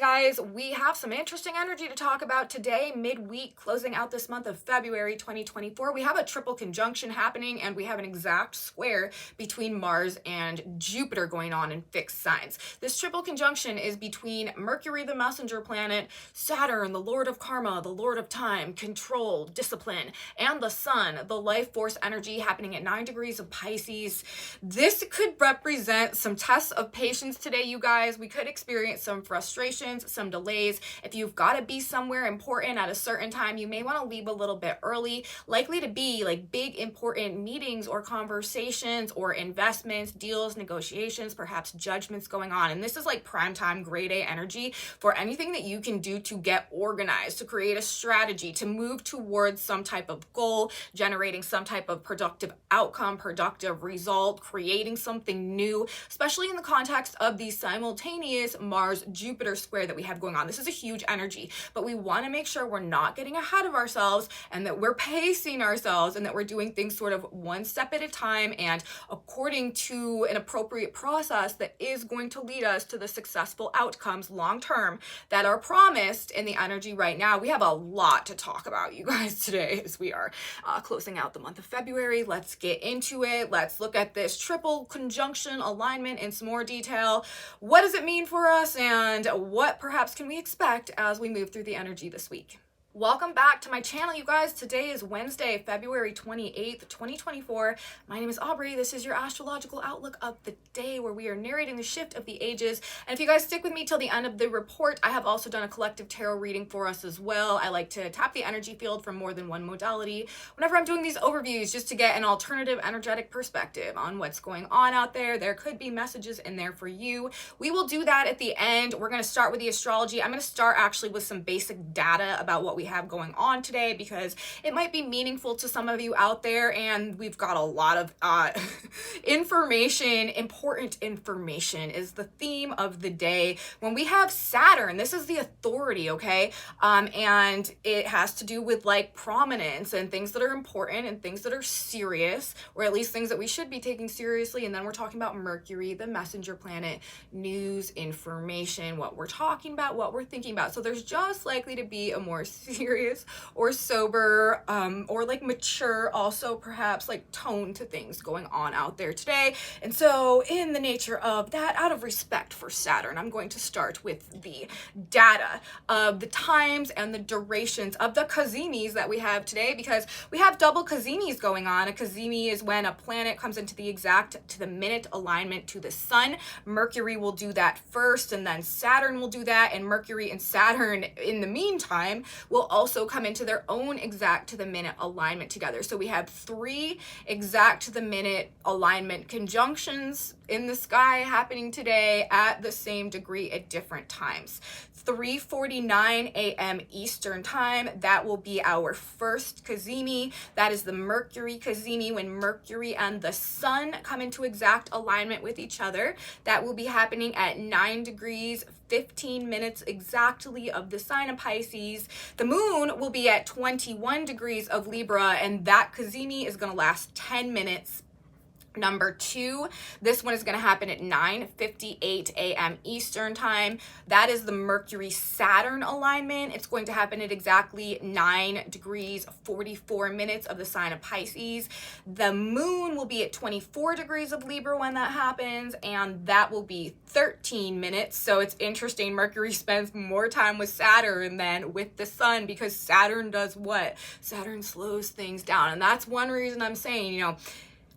Guys, we have some interesting energy to talk about today, midweek, closing out this month of February 2024. We have a triple conjunction happening, and we have an exact square between Mars and Jupiter going on in fixed signs. This triple conjunction is between Mercury, the messenger planet, Saturn, the lord of karma, the lord of time, control, discipline, and the sun, the life force energy, happening at 9 degrees of Pisces. This could represent some tests of patience today, you guys. We could experience some frustrations, some delays. If you've got to be somewhere important at a certain time, you may want to leave a little bit early. Likely to be like big important meetings or conversations or investments, deals, negotiations, perhaps judgments going on. And this is like prime time grade A energy for anything that you can do to get organized, to create a strategy, to move towards some type of goal, generating some type of productive outcome, productive result, creating something new, especially in the context of the simultaneous Mars-Jupiter square that we have going on. This is a huge energy, but we want to make sure we're not getting ahead of ourselves and that we're pacing ourselves and that we're doing things sort of one step at a time and according to an appropriate process that is going to lead us to the successful outcomes long term that are promised in the energy right now. We have a lot to talk about, you guys, today as we are closing out the month of February. Let's get into it. Let's look at this triple conjunction alignment in some more detail. What does it mean for us, and what perhaps can we expect as we move through the energy this week? Welcome back to my channel, you guys. Today is Wednesday, February 28th, 2024. My name is Aubrey. This is your astrological outlook of the day, where we are narrating the shift of the ages. And if you guys stick with me till the end of the report, I have also done a collective tarot reading for us as well. I like to tap the energy field from more than one modality whenever I'm doing these overviews, just to get an alternative energetic perspective on what's going on out there. There could be messages in there for you. We will do that at the end. We're going to start with the astrology. I'm going to start actually with some basic data about what we have going on today, because it might be meaningful to some of you out there, and we've got a lot of information. Important information is the theme of the day. When we have Saturn, this is the authority, okay? And it has to do with like prominence and things that are important and things that are serious, or at least things that we should be taking seriously. And then we're talking about Mercury, the messenger planet, news, information, what we're talking about, what we're thinking about. So there's just likely to be a more serious or sober or like mature, also perhaps like tone to things going on out there today. And so in the nature of that, out of respect for Saturn, I'm going to start with the data of the times and the durations of the Cazimis that we have today, because we have double Cazimis going on. A Cazimi is when a planet comes into the exact to the minute alignment to the sun. Mercury will do that first, and then Saturn will do that, and Mercury and Saturn in the meantime will also come into their own exact to the minute alignment together. So we have 3 exact to the minute alignment conjunctions in the sky happening today at the same degree at different times. 3:49 a.m. Eastern time, that will be our first Cazimi. That is the Mercury Cazimi, when Mercury and the sun come into exact alignment with each other. That will be happening at 9 degrees 15 minutes exactly of the sign of Pisces. The moon will be at 21 degrees of Libra, and that Cazimi is going to last 10 minutes. Number 2, this one is going to happen at 9:58 a.m. Eastern time. That is the Mercury-Saturn alignment. It's going to happen at exactly 9 degrees 44 minutes of the sign of Pisces. The moon will be at 24 degrees of Libra when that happens, and that will be 13 minutes. So it's interesting. Mercury spends more time with Saturn than with the sun, because Saturn does what? Saturn slows things down. And that's one reason I'm saying,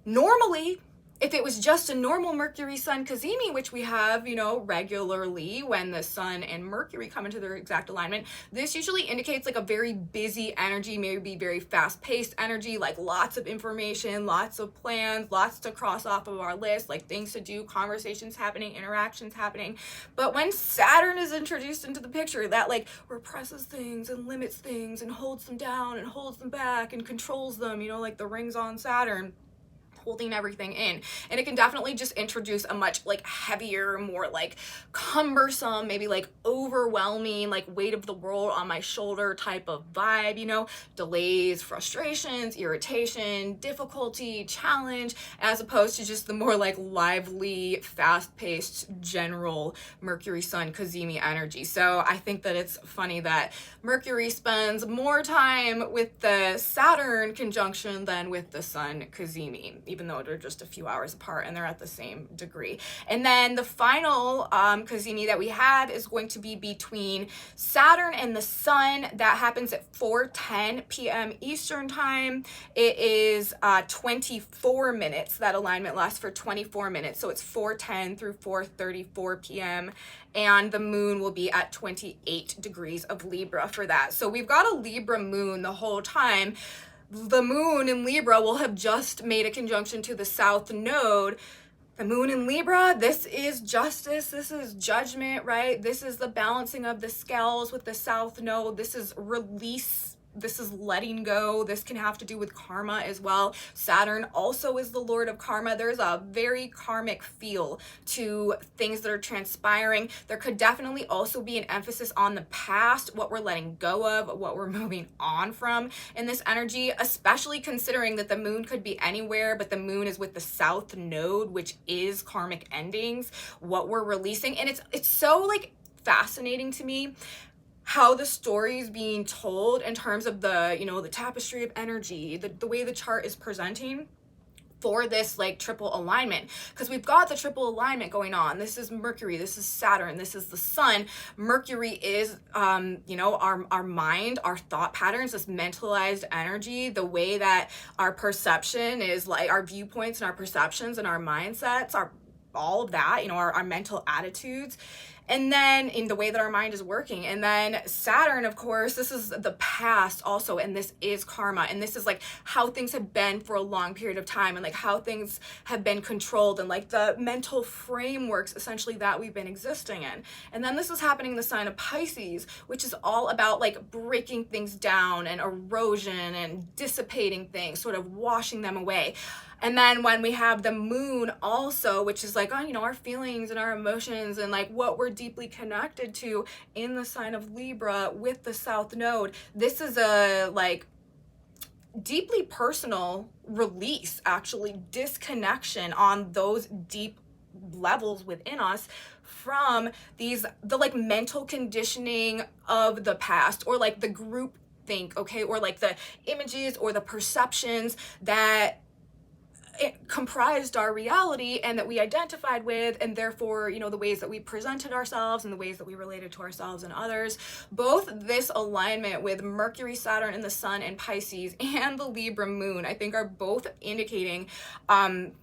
normally, if it was just a normal Mercury Sun Cazimi, which we have, regularly when the Sun and Mercury come into their exact alignment, this usually indicates like a very busy energy, maybe very fast-paced energy, like lots of information, lots of plans, lots to cross off of our list, like things to do, conversations happening, interactions happening. But when Saturn is introduced into the picture, that like represses things and limits things and holds them down and holds them back and controls them, like the rings on Saturn. holding everything in. And it can definitely just introduce a much like heavier, more like cumbersome, maybe like overwhelming, like weight of the world on my shoulder type of vibe, you know, delays, frustrations, irritation, difficulty, challenge, as opposed to just the more like lively, fast-paced, general Mercury Sun Cazimi energy. So I think that it's funny that Mercury spends more time with the Saturn conjunction than with the Sun Cazimi, even though they're just a few hours apart and they're at the same degree. And then the final Cazimi that we have is going to be between Saturn and the Sun. That happens at 4:10 p.m. Eastern time. It is 24 minutes. That alignment lasts for 24 minutes. So it's 4:10 through 4:34 p.m. And the moon will be at 28 degrees of Libra for that. So we've got a Libra moon the whole time. The moon in Libra will have just made a conjunction to the South Node. The moon in Libra, this is justice, this is judgment, right? This is the balancing of the scales with the South Node. This is release. This is letting go. This can have to do with karma as well. Saturn also is the Lord of karma. There's a very karmic feel to things that are transpiring. There could definitely also be an emphasis on the past, what we're letting go of, what we're moving on from in this energy, especially considering that the moon could be anywhere, but the moon is with the South Node, which is karmic endings, what we're releasing. And it's so like fascinating to me how the story is being told in terms of the, you know, the tapestry of energy, the way the chart is presenting for this like triple alignment, because we've got the triple alignment going on. This is Mercury, this is Saturn, this is the Sun. Mercury is you know, our mind, our thought patterns, this mentalized energy, the way that our perception is, like our viewpoints and our perceptions and our mindsets, our all of that, you know, our mental attitudes. And then in the way that our mind is working. And then Saturn, of course, this is the past also, and this is karma, and this is like how things have been for a long period of time, and like how things have been controlled, and like the mental frameworks essentially that we've been existing in. And then this is happening in the sign of Pisces, which is all about like breaking things down and erosion and dissipating things, sort of washing them away. And then when we have the moon also, which is like, oh, you know, our feelings and our emotions and like what we're deeply connected to in the sign of Libra with the South Node, this is a like deeply personal release, actually disconnection on those deep levels within us from the like mental conditioning of the past, or like the group think, okay, or like the images or the perceptions that it comprised our reality and that we identified with, and therefore, you know, the ways that we presented ourselves and the ways that we related to ourselves and others. Both this alignment with Mercury, Saturn, and the Sun and Pisces, and the Libra moon, I think are both indicating,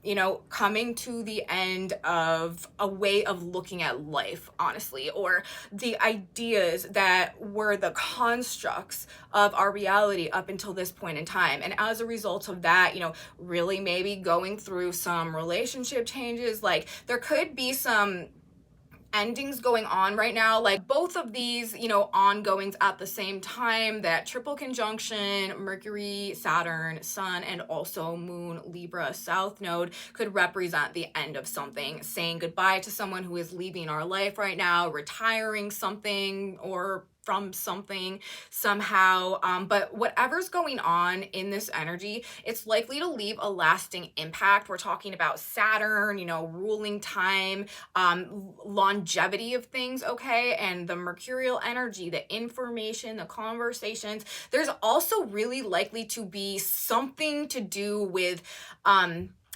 you know, coming to the end of a way of looking at life, honestly, or the ideas that were the constructs of our reality up until this point in time. And as a result of that, you know, really maybe going through some relationship changes, like there could be some endings going on right now, like both of these, you know, ongoings at the same time. That triple conjunction, Mercury, Saturn, Sun, and also Moon, Libra, South Node could represent the end of something, saying goodbye to someone who is leaving our life right now, retiring something or from something somehow, but whatever's going on in this energy, it's likely to leave a lasting impact. We're talking about Saturn, you know, ruling time, longevity of things, okay, and the mercurial energy, the information, the conversations. There's also really likely to be something to do with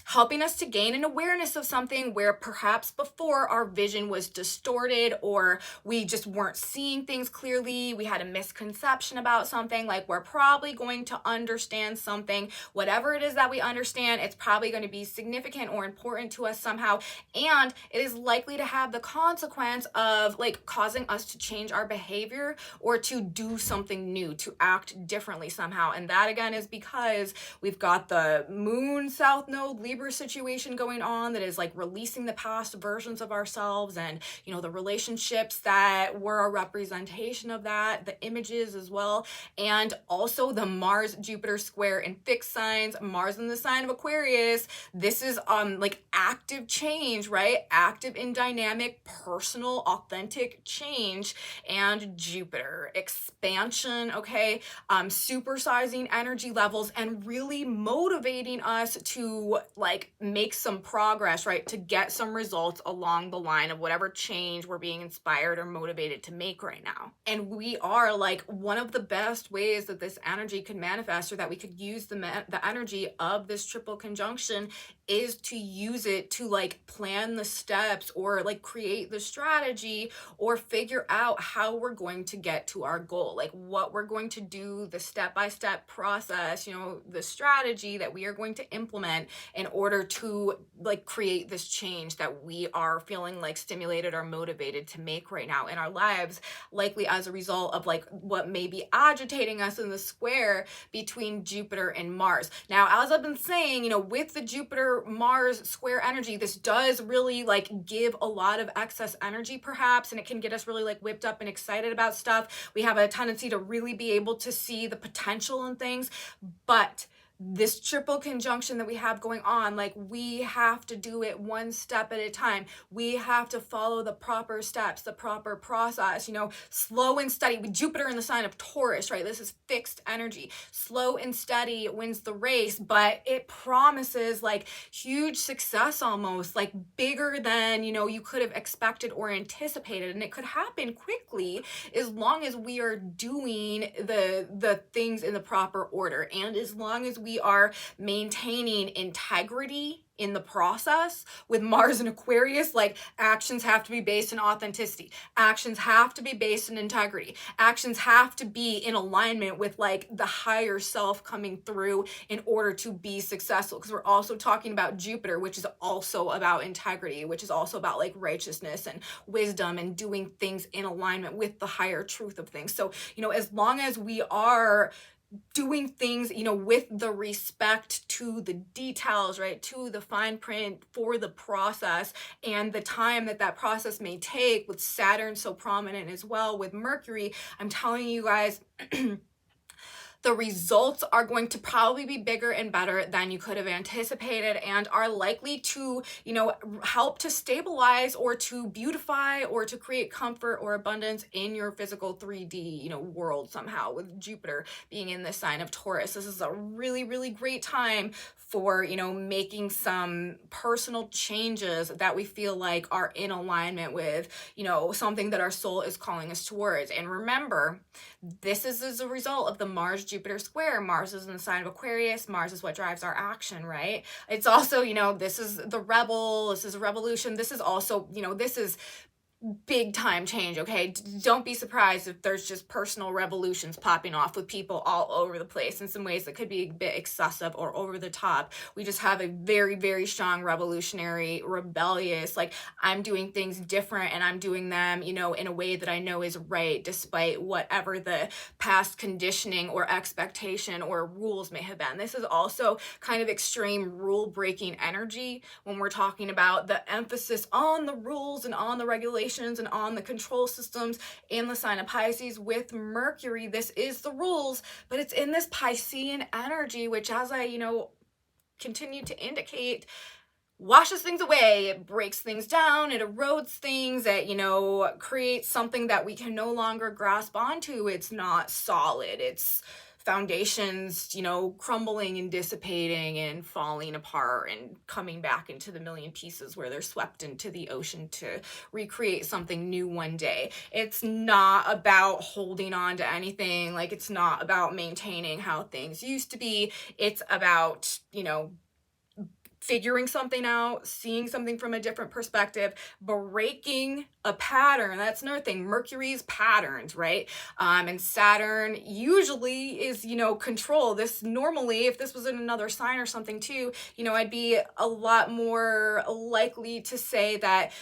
helping us to gain an awareness of something where perhaps before our vision was distorted, or we just weren't seeing things clearly. We had a misconception about something. Like, we're probably going to understand something. Whatever it is that we understand, it's probably going to be significant or important to us somehow. And it is likely to have the consequence of like causing us to change our behavior or to do something new, to act differently somehow. And that again is because we've got the Moon, South Node, Libra rebirth situation going on that is like releasing the past versions of ourselves, and the relationships that were a representation of that, the images as well. And also the Mars Jupiter square in fixed signs, Mars in the sign of Aquarius. This is like active change, right? Active in dynamic, personal, authentic change. And Jupiter expansion, okay? Supersizing energy levels and really motivating us to like make some progress, right? To get some results along the line of whatever change we're being inspired or motivated to make right now. And we are like, one of the best ways that this energy could manifest, or that we could use the energy of this triple conjunction, is to use it to like plan the steps, or like create the strategy, or figure out how we're going to get to our goal, like what we're going to do, the step-by-step process, the strategy that we are going to implement in order to like create this change that we are feeling like stimulated or motivated to make right now in our lives, likely as a result of like what may be agitating us in the square between Jupiter and Mars. Now, as I've been saying, with the Jupiter Mars square energy, this does really like give a lot of excess energy perhaps, and it can get us really like whipped up and excited about stuff. We have a tendency to really be able to see the potential in things, but this triple conjunction that we have going on, like we have to do it one step at a time. We have to follow the proper steps, the proper process, slow and steady. With Jupiter in the sign of Taurus, right? This is fixed energy. Slow and steady wins the race, but it promises like huge success, almost like bigger than, you could have expected or anticipated. And it could happen quickly as long as we are doing the things in the proper order, and as long as we are maintaining integrity in the process. With Mars and Aquarius, like actions have to be based in authenticity. Actions have to be based in integrity. Actions have to be in alignment with like the higher self coming through in order to be successful. Because we're also talking about Jupiter, which is also about integrity, which is also about like righteousness and wisdom and doing things in alignment with the higher truth of things. So, as long as we are doing things, with the respect to the details, right, to the fine print for the process and the time that process may take, with Saturn so prominent as well, with Mercury, I'm telling you guys, the results are going to probably be bigger and better than you could have anticipated, and are likely to, help to stabilize or to beautify or to create comfort or abundance in your physical 3D, world somehow, with Jupiter being in the sign of Taurus. This is a really, really great time for, making some personal changes that we feel like are in alignment with, something that our soul is calling us towards. And remember, this is as a result of the Mars Jupiter square. Mars is in the sign of Aquarius. Mars is what drives our action, right? It's also, this is the rebel. This is a revolution. This is also, this is big time change, okay? Don't be surprised if there's just personal revolutions popping off with people all over the place in some ways that could be a bit excessive or over the top. We just have a very, very strong revolutionary, rebellious, like I'm doing things different and I'm doing them, in a way that I know is right, despite whatever the past conditioning or expectation or rules may have been. This is also kind of extreme rule breaking energy when we're talking about the emphasis on the rules and on the regulations and on the control systems in the sign of Pisces. With Mercury, this is the rules, but it's in this Piscean energy, which, as I, continue to indicate, washes things away. It breaks things down, it erodes things, it, creates something that we can no longer grasp onto. It's not solid. It's foundations, crumbling and dissipating and falling apart and coming back into the million pieces where they're swept into the ocean to recreate something new one day. It's not about holding on to anything. Like, it's not about maintaining how things used to be. It's about, figuring something out, seeing something from a different perspective, breaking a pattern. That's another thing. Mercury's patterns, right? And Saturn usually is, control. This normally, if this was in another sign or something too, I'd be a lot more likely to say that,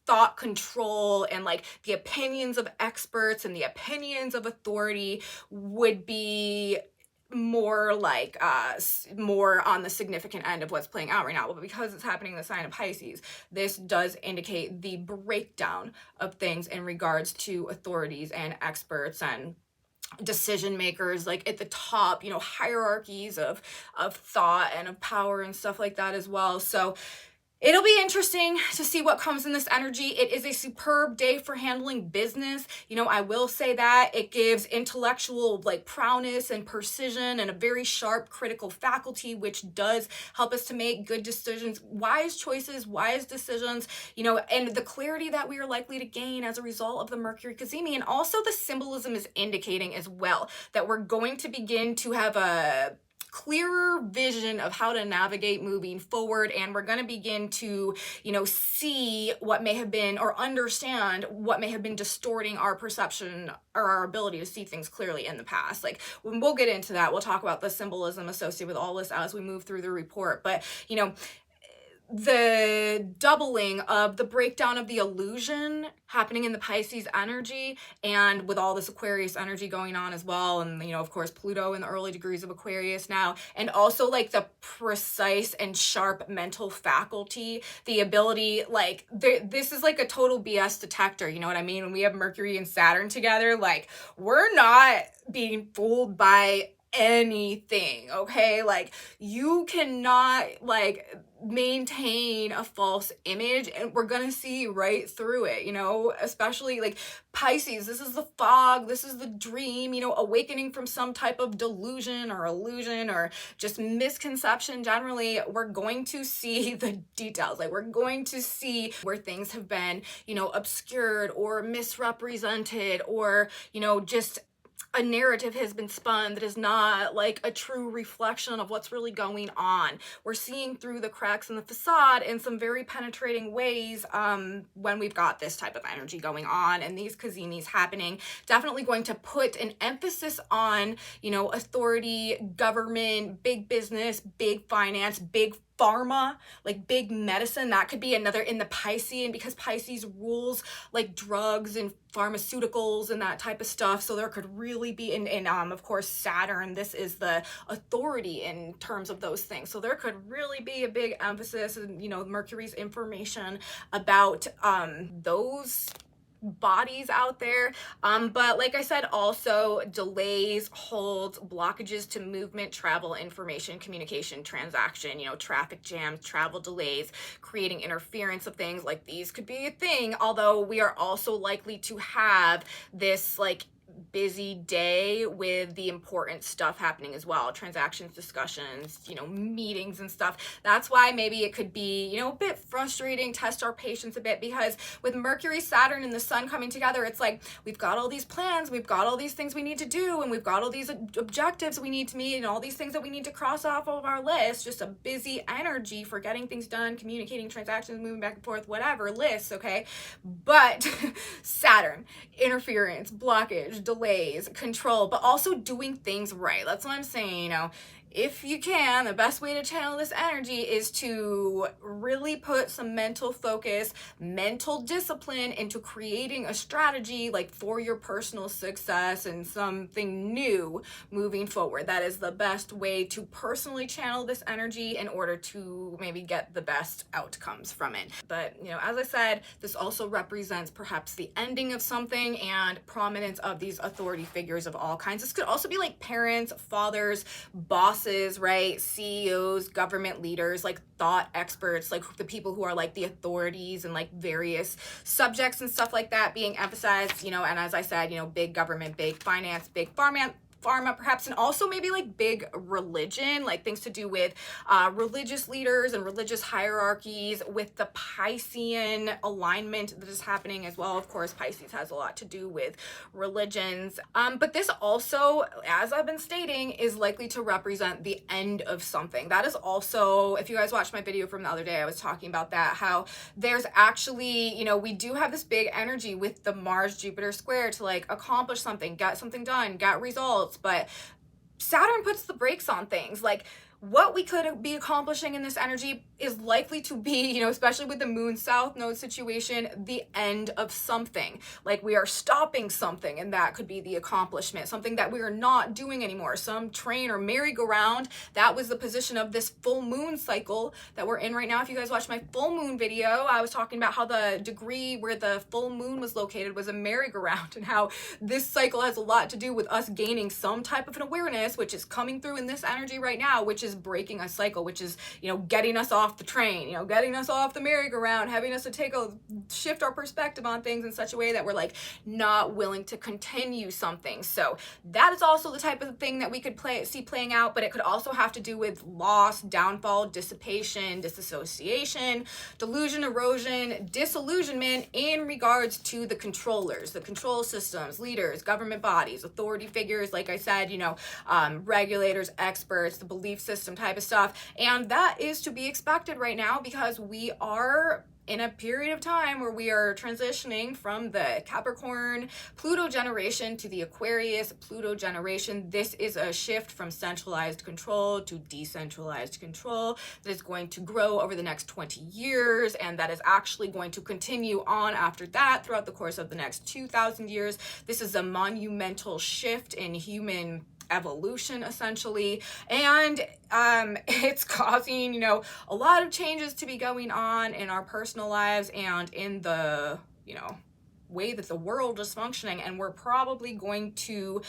thought control and like the opinions of experts and the opinions of authority would be more like more on the significant end of what's playing out right now. But because it's happening in the sign of Pisces, this does indicate the breakdown of things in regards to authorities and experts and decision makers, like at the top, you know, hierarchies of thought and of power and stuff like that as well. So it'll be interesting to see what comes in this energy. It is a superb day for handling business. You know, I will say that it gives intellectual like prowess and precision and a very sharp critical faculty, which does help us to make good decisions, wise choices, wise decisions, you know, and the clarity that we are likely to gain as a result of the Mercury Cazimi. And also the symbolism is indicating as well that we're going to begin to have a clearer vision of how to navigate moving forward, and we're going to begin to, you know, see what may have been, or understand what may have been distorting our perception or our ability to see things clearly in the past. Like, when we'll get into that, we'll talk about the symbolism associated with all this as we move through the report. But, you know, the doubling of the breakdown of the illusion happening in the Pisces energy, and with all this Aquarius energy going on as well, and, you know, of course Pluto in the early degrees of Aquarius now, and also like the precise and sharp mental faculty, the ability, like this is like a total BS detector, you know what I mean? When we have Mercury and Saturn together, like, we're not being fooled by anything, okay? Like, you cannot like maintain a false image, and we're gonna see right through it, you know, especially like Pisces. This is the fog, this is the dream, you know, awakening from some type of delusion or illusion or just misconception. Generally, we're going to see the details, like we're going to see where things have been, you know, obscured or misrepresented, or, you know, just a narrative has been spun that is not like a true reflection of what's really going on. We're seeing through the cracks in the facade in some very penetrating ways when we've got this type of energy going on and these Cazimis happening. Definitely going to put an emphasis on, you know, authority, government, big business, big finance, big pharma, like big medicine. That could be another in the Piscean, because Pisces rules like drugs and pharmaceuticals and that type of stuff. So there could really be, and of course Saturn, this is the authority in terms of those things. So there could really be a big emphasis, and, you know, Mercury's information about those bodies out there. But like I said, also delays, holds, blockages to movement, travel, information, communication, transaction, you know, traffic jams, travel delays, creating interference of things like these could be a thing. Although we are also likely to have this like busy day with the important stuff happening as well, transactions, discussions, you know, meetings and stuff. That's why maybe it could be, you know, a bit frustrating, test our patience a bit, because with Mercury, Saturn, and the Sun coming together, it's like we've got all these plans, we've got all these things we need to do, and we've got all these objectives we need to meet, and all these things that we need to cross off of our list. Just a busy energy for getting things done, communicating, transactions, moving back and forth, whatever, lists, okay? But Saturn, interference, blockage, delays, control, but also doing things right. That's what I'm saying, you know. If you can, the best way to channel this energy is to really put some mental focus, mental discipline into creating a strategy like for your personal success and something new moving forward. That is the best way to personally channel this energy in order to maybe get the best outcomes from it. But, you know, as I said, this also represents perhaps the ending of something and prominence of these authority figures of all kinds. This could also be like parents, fathers, bosses, right? CEOs, government leaders, like thought experts, like the people who are like the authorities and like various subjects and stuff like that being emphasized, you know. And as I said, you know, big government, big finance, big pharma perhaps, and also maybe like big religion, like things to do with religious leaders and religious hierarchies, with the Piscean alignment that is happening as well. Of course, Pisces has a lot to do with religions, but this also, as I've been stating, is likely to represent the end of something. That is also, if you guys watched my video from the other day, I was talking about that, how there's actually, you know, we do have this big energy with the Mars-Jupiter square to like accomplish something, get something done, get results. But Saturn puts the brakes on things. Like, what we could be accomplishing in this energy is likely to be, you know, especially with the moon south node situation, the end of something. Like we are stopping something, and that could be the accomplishment, something that we are not doing anymore, some train or merry-go-round. That was the position of this full moon cycle that we're in right now. If you guys watched my full moon video, I was talking about how the degree where the full moon was located was a merry-go-round, and how this cycle has a lot to do with us gaining some type of an awareness, which is coming through in this energy right now, which is breaking a cycle, which is, you know, getting us off the train, you know, getting us off the merry-go-round, having us to shift our perspective on things in such a way that we're like not willing to continue something. So that is also the type of thing that we could see playing out, but it could also have to do with loss, downfall, dissipation, disassociation, delusion, erosion, disillusionment in regards to the controllers, the control systems, leaders, government bodies, authority figures, like I said, you know, regulators, experts, the belief system type of stuff. And that is to be expected right now, because we are in a period of time where we are transitioning from the Capricorn Pluto generation to the Aquarius Pluto generation. This is a shift from centralized control to decentralized control that is going to grow over the next 20 years, and that is actually going to continue on after that throughout the course of the next 2,000 years. This is a monumental shift in human evolution, essentially, and it's causing, you know, a lot of changes to be going on in our personal lives and in the, you know, way that the world is functioning. And we're probably going to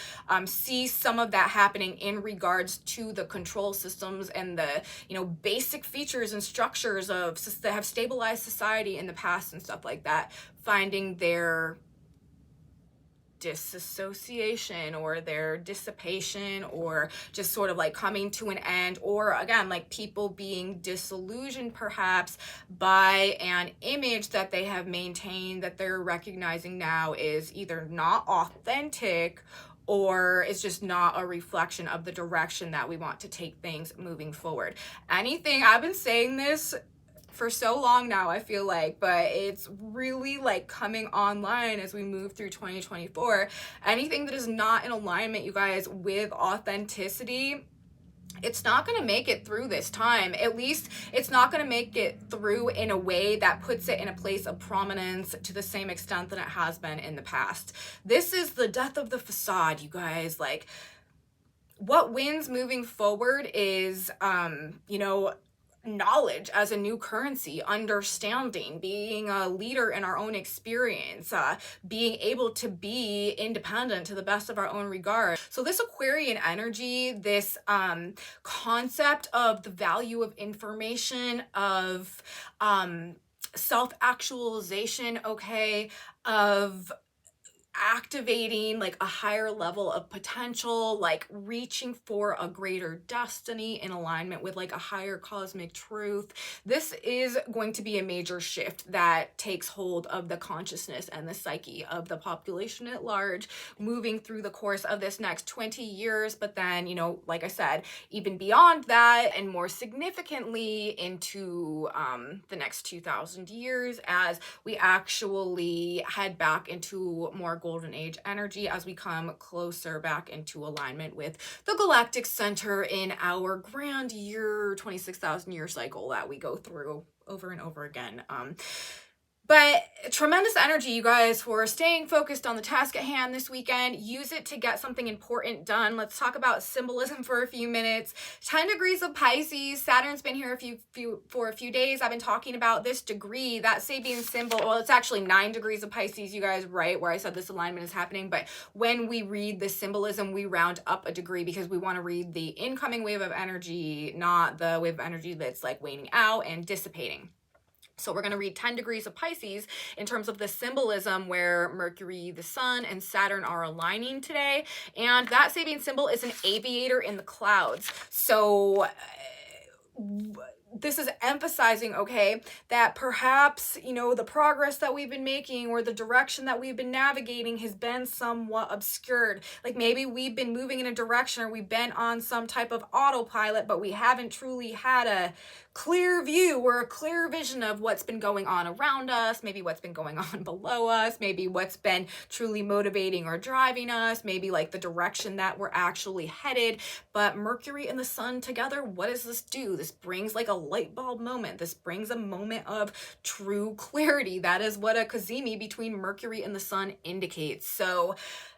see some of that happening in regards to the control systems and the, you know, basic features and structures of that have stabilized society in the past and stuff like that, finding their disassociation or their dissipation, or just sort of like coming to an end, or again, like people being disillusioned perhaps by an image that they have maintained that they're recognizing now is either not authentic, or it's just not a reflection of the direction that we want to take things moving forward. Anything, I've been saying this for so long now, I feel like, but it's really like coming online as we move through 2024. Anything that is not in alignment, you guys, with authenticity, it's not going to make it through this time. At least it's not going to make it through in a way that puts it in a place of prominence to the same extent that it has been in the past. This is the death of the facade, you guys. Like, what wins moving forward is, you know, knowledge as a new currency, understanding, being a leader in our own experience, being able to be independent to the best of our own regard. So this Aquarian energy, this concept of the value of information, of self-actualization, okay, of activating like a higher level of potential, like reaching for a greater destiny in alignment with like a higher cosmic truth. This is going to be a major shift that takes hold of the consciousness and the psyche of the population at large, moving through the course of this next 20 years. But then, you know, like I said, even beyond that, and more significantly into the next 2,000 years, as we actually head back into more golden age energy, as we come closer back into alignment with the galactic center in our grand year 26,000 year cycle that we go through over and over again. But tremendous energy, you guys, for staying focused on the task at hand this weekend. Use it to get something important done. Let's talk about symbolism for a few minutes. 10 degrees of Pisces. Saturn's been here for a few days. I've been talking about this degree, that Sabian symbol. Well, it's actually 9 degrees of Pisces, you guys, right, where I said this alignment is happening. But when we read the symbolism, we round up a degree because we want to read the incoming wave of energy, not the wave of energy that's like waning out and dissipating. So we're going to read 10 degrees of Pisces in terms of the symbolism where Mercury, the sun, and Saturn are aligning today. And that Sabian symbol is an aviator in the clouds. So this is emphasizing, okay, that perhaps, you know, the progress that we've been making or the direction that we've been navigating has been somewhat obscured. Like maybe we've been moving in a direction or we've been on some type of autopilot, but we haven't truly had a clear view or a clear vision of what's been going on around us, maybe what's been going on below us, maybe what's been truly motivating or driving us, maybe like the direction that we're actually headed. But Mercury and the sun together, what does this do? This brings like a light bulb moment. This brings a moment of true clarity. That is what a Cazimi between Mercury and the sun indicates. So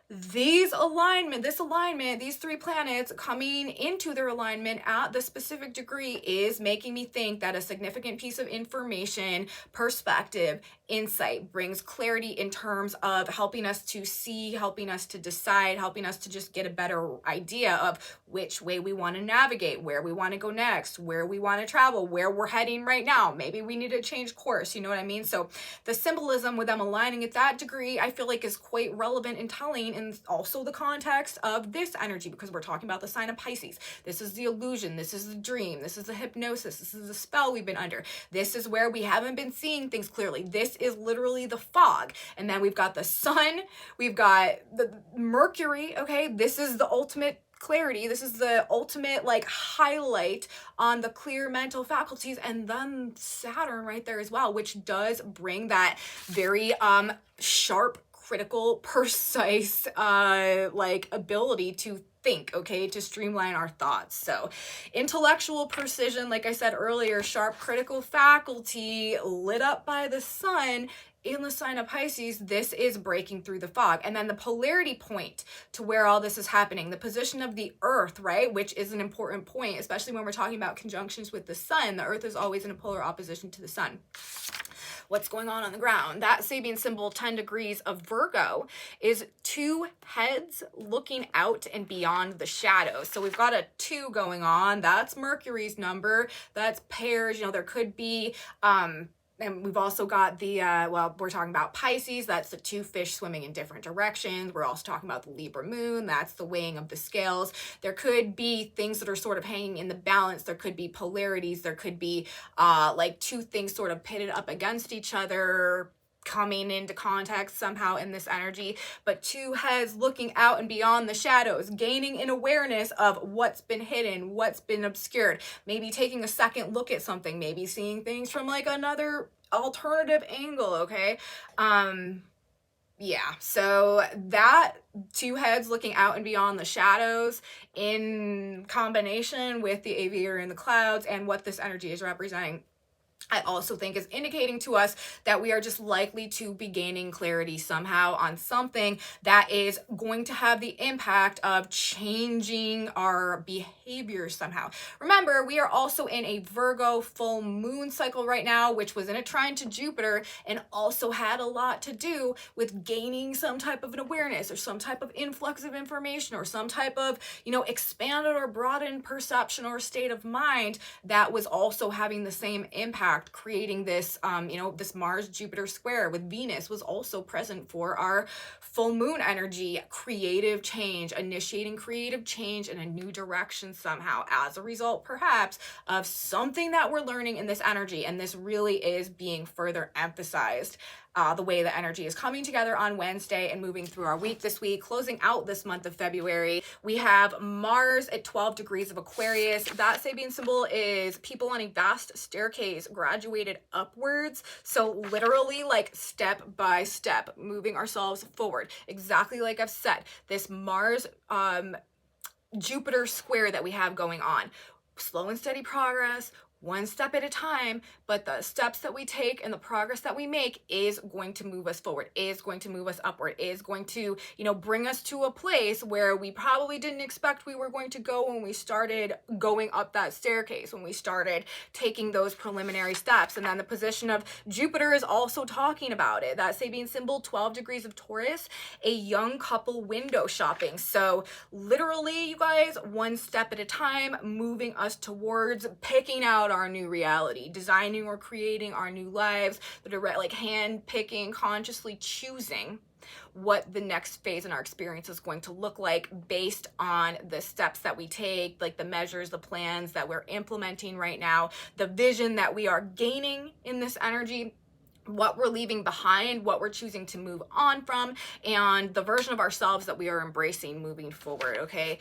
this alignment, these three planets coming into their alignment at the specific degree is making me think that a significant piece of information, perspective, insight brings clarity in terms of helping us to see, helping us to decide, helping us to just get a better idea of which way we want to navigate, where we want to go next, where we want to travel, where we're heading right now. Maybe we need to change course, you know what I mean? So the symbolism with them aligning at that degree, I feel like is quite relevant and telling, and also the context of this energy, because we're talking about the sign of Pisces. This is the illusion, this is the dream, this is the hypnosis, this is the spell we've been under. This is where we haven't been seeing things clearly. This is literally the fog. And then we've got the sun, we've got the Mercury, okay? This is the ultimate clarity. This is the ultimate like highlight on the clear mental faculties, and then Saturn right there as well, which does bring that very sharp, critical, precise like ability to think, okay, to streamline our thoughts. So intellectual precision, like I said earlier, sharp critical faculty lit up by the sun in the sign of Pisces. This is breaking through the fog. And then the polarity point to where all this is happening, the position of the earth, right, which is an important point, especially when we're talking about conjunctions with the sun. The earth is always in a polar opposition to the sun. What's going on the ground? That Sabian symbol, 10 degrees of Virgo, is two heads looking out and beyond the shadows. So we've got a 2 going on. That's Mercury's number. That's pairs. You know, there could be and we've also got the, well, we're talking about Pisces. That's the 2 fish swimming in different directions. We're also talking about the Libra moon. That's the weighing of the scales. There could be things that are sort of hanging in the balance. There could be polarities. There could be like 2 things sort of pitted up against each other, coming into context somehow in this energy, but 2 heads looking out and beyond the shadows, gaining an awareness of what's been hidden, what's been obscured, maybe taking a second look at something, maybe seeing things from like another alternative angle, okay? Yeah, so that 2 heads looking out and beyond the shadows in combination with the aviator in the clouds and what this energy is representing, I also think is indicating to us that we are just likely to be gaining clarity somehow on something that is going to have the impact of changing our behavior somehow. Remember, we are also in a Virgo full moon cycle right now, which was in a trine to Jupiter and also had a lot to do with gaining some type of an awareness or some type of influx of information or some type of, you know, expanded or broadened perception or state of mind that was also having the same impact, creating this, you know, this Mars-Jupiter square with Venus was also present for our full moon energy, creative change, initiating creative change in a new direction somehow as a result, perhaps, of something that we're learning in this energy. And this really is being further emphasized. The way the energy is coming together on Wednesday and moving through our week this week, closing out this month of February. We have Mars at 12 degrees of Aquarius. That Sabian symbol is people on a vast staircase graduated upwards. So literally like step by step, moving ourselves forward. Exactly like I've said, this Mars Jupiter square that we have going on. Slow and steady progress, one step at a time, but the steps that we take and the progress that we make is going to move us forward, is going to move us upward, is going to, you know, bring us to a place where we probably didn't expect we were going to go when we started going up that staircase, when we started taking those preliminary steps. And then the position of Jupiter is also talking about it. That Sabian symbol, 12 degrees of Taurus, a young couple window shopping. So literally, you guys, one step at a time, moving us towards picking out our new reality, designing or creating our new lives, the direct, like hand picking, consciously choosing what the next phase in our experience is going to look like based on the steps that we take, like the measures, the plans that we're implementing right now, the vision that we are gaining in this energy, what we're leaving behind, what we're choosing to move on from, and the version of ourselves that we are embracing moving forward, okay?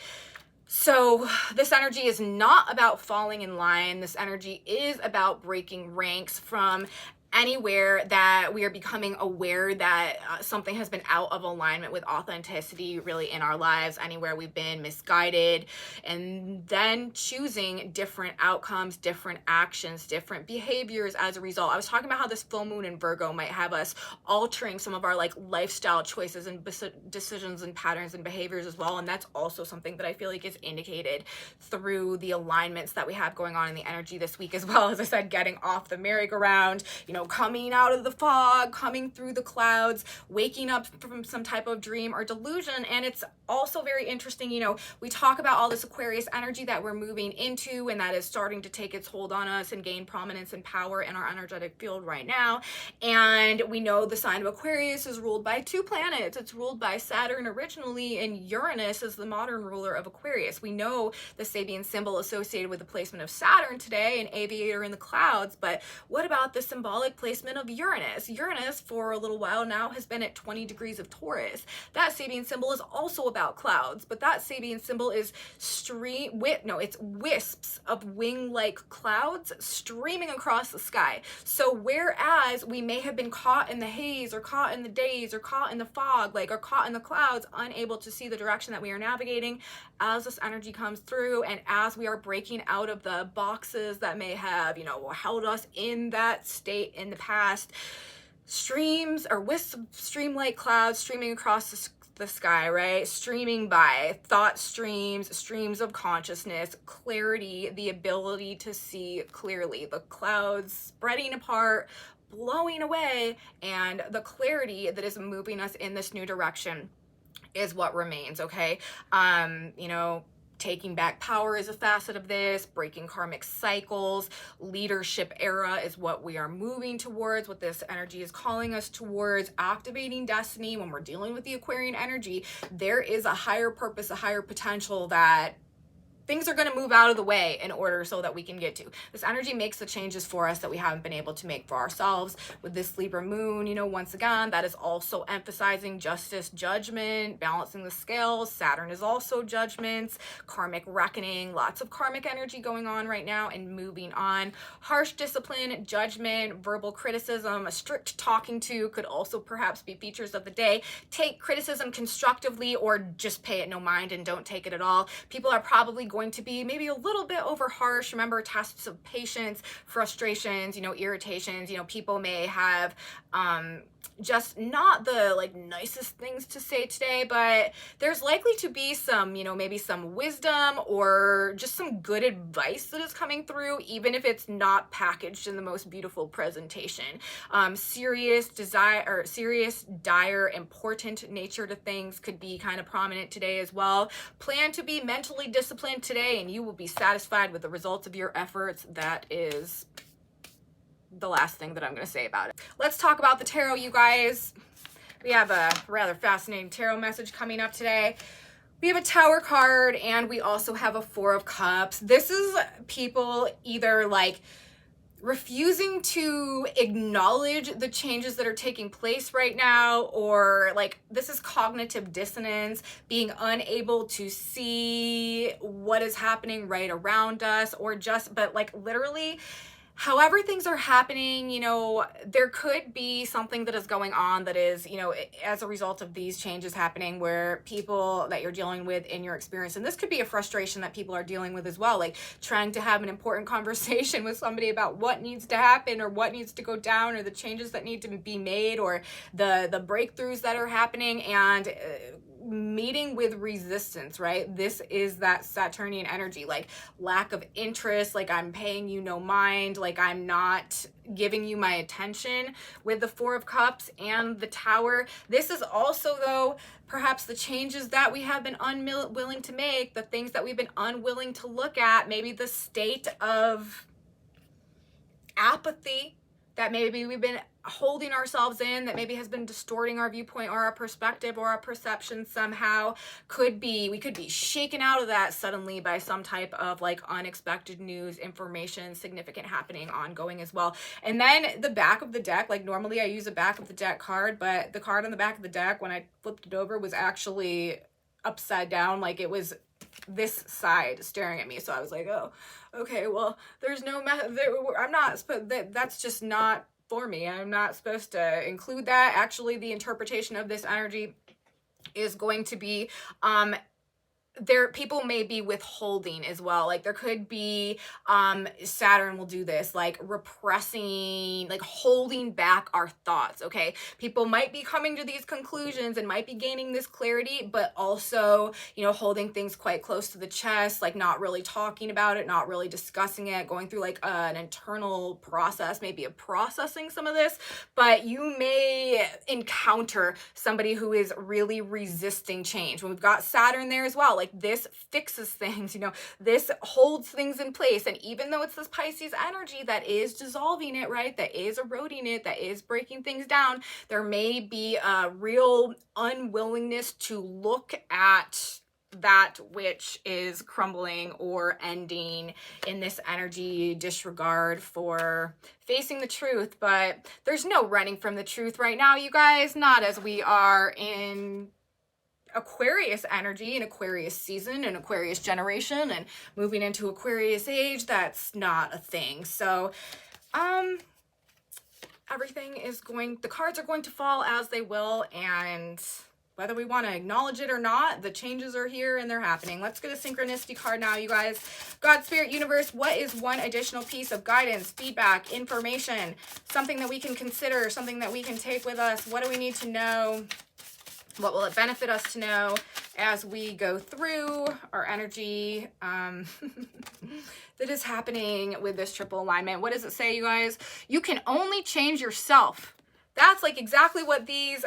So this energy is not about falling in line. This energy is about breaking ranks from anywhere that we are becoming aware that something has been out of alignment with authenticity really in our lives, anywhere we've been misguided, and then choosing different outcomes, different actions, different behaviors as a result. I was talking about how this full moon in Virgo might have us altering some of our like lifestyle choices and decisions and patterns and behaviors as well, and that's also something that I feel like is indicated through the alignments that we have going on in the energy this week, as well as I said, getting off the merry-go-round, you know, coming out of the fog, coming through the clouds, waking up from some type of dream or delusion. And it's also very interesting, you know, we talk about all this Aquarius energy that we're moving into and that is starting to take its hold on us and gain prominence and power in our energetic field right now. And we know the sign of Aquarius is ruled by two planets. It's ruled by Saturn originally, and Uranus is the modern ruler of Aquarius. We know the Sabian symbol associated with the placement of Saturn today, an aviator in the clouds, but what about the symbolic placement of Uranus? Uranus, for a little while now, has been at 20 degrees of Taurus. That Sabian symbol is also about clouds, but that Sabian symbol is it's wisps of wing-like clouds streaming across the sky. So whereas we may have been caught in the haze or caught in the daze or caught in the fog, like, or caught in the clouds, unable to see the direction that we are navigating, as this energy comes through and as we are breaking out of the boxes that may have, you know, held us in that state in the past, streams or wisps of stream-like clouds streaming across the sky, right? Streaming by, thought streams of consciousness, clarity, the ability to see clearly, the clouds spreading apart, blowing away, and the clarity that is moving us in this new direction is what remains, okay? You know, taking back power is a facet of this, breaking karmic cycles, leadership era is what we are moving towards, what this energy is calling us towards, activating destiny. When we're dealing with the Aquarian energy, there is a higher purpose, a higher potential that things are going to move out of the way in order so that we can get to. This energy makes the changes for us that we haven't been able to make for ourselves. With this Libra moon, you know, once again, that is also emphasizing justice, judgment, balancing the scales. Saturn is also judgments, karmic reckoning, lots of karmic energy going on right now and moving on. Harsh discipline, judgment, verbal criticism, a strict talking to could also perhaps be features of the day. Take criticism constructively or just pay it no mind and don't take it at all. People are probably going to be maybe a little bit over harsh. Remember, tests of patience, frustrations, you know, irritations. You know, people may have just not the like nicest things to say today, but there's likely to be some, you know, maybe some wisdom or just some good advice that is coming through, even if it's not packaged in the most beautiful presentation. Serious, dire, important nature to things could be kind of prominent today as well. Plan to be mentally disciplined today and you will be satisfied with the results of your efforts. That is the last thing that I'm going to say about it. Let's talk about the tarot, you guys. We have a rather fascinating tarot message coming up today. We have a Tower card and we also have a Four of Cups. This is people either like refusing to acknowledge the changes that are taking place right now, or like this is cognitive dissonance, being unable to see what is happening right around us, or just, but like literally however things are happening, you know, there could be something that is going on that is, you know, as a result of these changes happening where people that you're dealing with in your experience, and this could be a frustration that people are dealing with as well, like trying to have an important conversation with somebody about what needs to happen or what needs to go down or the changes that need to be made or the breakthroughs that are happening, and meeting with resistance, right? This is that Saturnian energy, like lack of interest, like I'm paying you no mind, like I'm not giving you my attention with the Four of Cups and the Tower. This is also, though, perhaps the changes that we have been unwilling to make, the things that we've been unwilling to look at, maybe the state of apathy that maybe we've been holding ourselves in, that maybe has been distorting our viewpoint or our perspective or our perception somehow. We could be shaken out of that suddenly by some type of like unexpected news, information, significant happening, ongoing as well. And then the back of the deck, like normally I use a back of the deck card, but the card on the back of the deck, when I flipped it over, was actually upside down. Like it was this side staring at me. So I was like, oh, okay, well, there's no I'm not, that's just not for me. I'm not supposed to include that. Actually, the interpretation of this energy is going to be people may be withholding as well. Like there could be Saturn will do this, like repressing, like holding back our thoughts. Okay, people might be coming to these conclusions and might be gaining this clarity, but also, you know, holding things quite close to the chest, like not really talking about it, not really discussing it, going through like an internal process, maybe of processing some of this. But you may encounter somebody who is really resisting change. When we've got Saturn there as well, like this fixes things, you know, this holds things in place. And even though it's this Pisces energy that is dissolving it, right, that is eroding it, that is breaking things down, there may be a real unwillingness to look at that which is crumbling or ending in this energy, disregard for facing the truth. But there's no running from the truth right now, you guys, not as we are in Aquarius energy, an Aquarius season, an Aquarius generation, and moving into Aquarius age. That's not a thing. So everything is the cards are going to fall as they will, and whether we want to acknowledge it or not, the changes are here and they're happening. Let's get a synchronicity card now, you guys. God, Spirit, Universe, what is one additional piece of guidance, feedback, information, something that we can consider, something that we can take with us? What do we need to know? What will it benefit us to know as we go through our energy that is happening with this triple alignment? What does it say, you guys? You can only change yourself. That's like exactly what these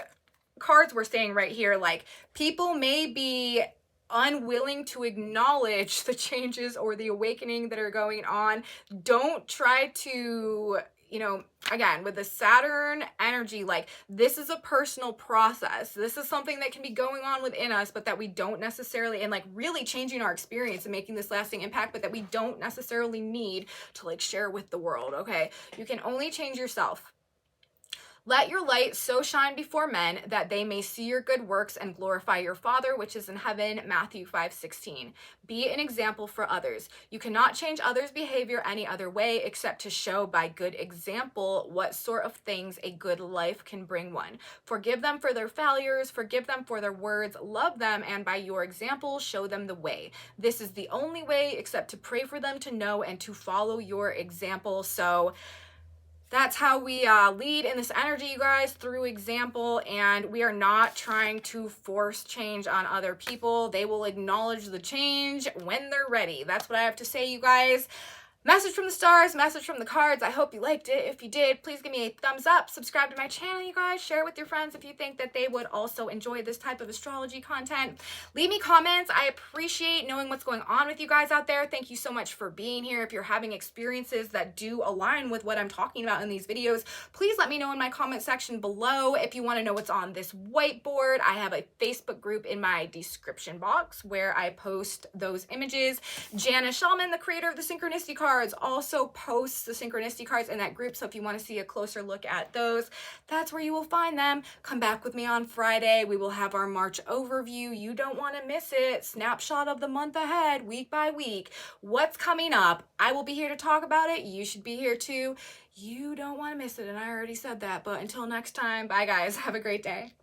cards were saying right here. Like people may be unwilling to acknowledge the changes or the awakening that are going on. Don't try to, you know, again, with the Saturn energy, like this is a personal process. This is something that can be going on within us, but that we don't necessarily, and like really changing our experience and making this lasting impact, but that we don't necessarily need to like share with the world. Okay. You can only change yourself. Let your light so shine before men that they may see your good works and glorify your Father which is in heaven. Matthew 5:16. Be an example for others. You cannot change others' behavior any other way except to show by good example what sort of things a good life can bring one. Forgive them for their failures, forgive them for their words, love them, and by your example show them the way. This is the only way except to pray for them to know and to follow your example. So that's how we lead in this energy, you guys, through example. And we are not trying to force change on other people. They will acknowledge the change when they're ready. That's what I have to say, you guys. Message from the stars, message from the cards. I hope you liked it. If you did, please give me a thumbs up. Subscribe to my channel, you guys. Share it with your friends if you think that they would also enjoy this type of astrology content. Leave me comments. I appreciate knowing what's going on with you guys out there. Thank you so much for being here. If you're having experiences that do align with what I'm talking about in these videos, please let me know in my comment section below. If you want to know what's on this whiteboard, I have a Facebook group in my description box where I post those images. Jana Shellman, the creator of the Synchronicity cards, also posts the synchronicity cards in that group. So if you want to see a closer look at those, that's where you will find them. Come back with me on Friday. We will have our March overview. You don't want to miss it. Snapshot of the month ahead, week by week. What's coming up? I will be here to talk about it. You should be here too. You don't want to miss it. And I already said that. But until next time, bye guys. Have a great day.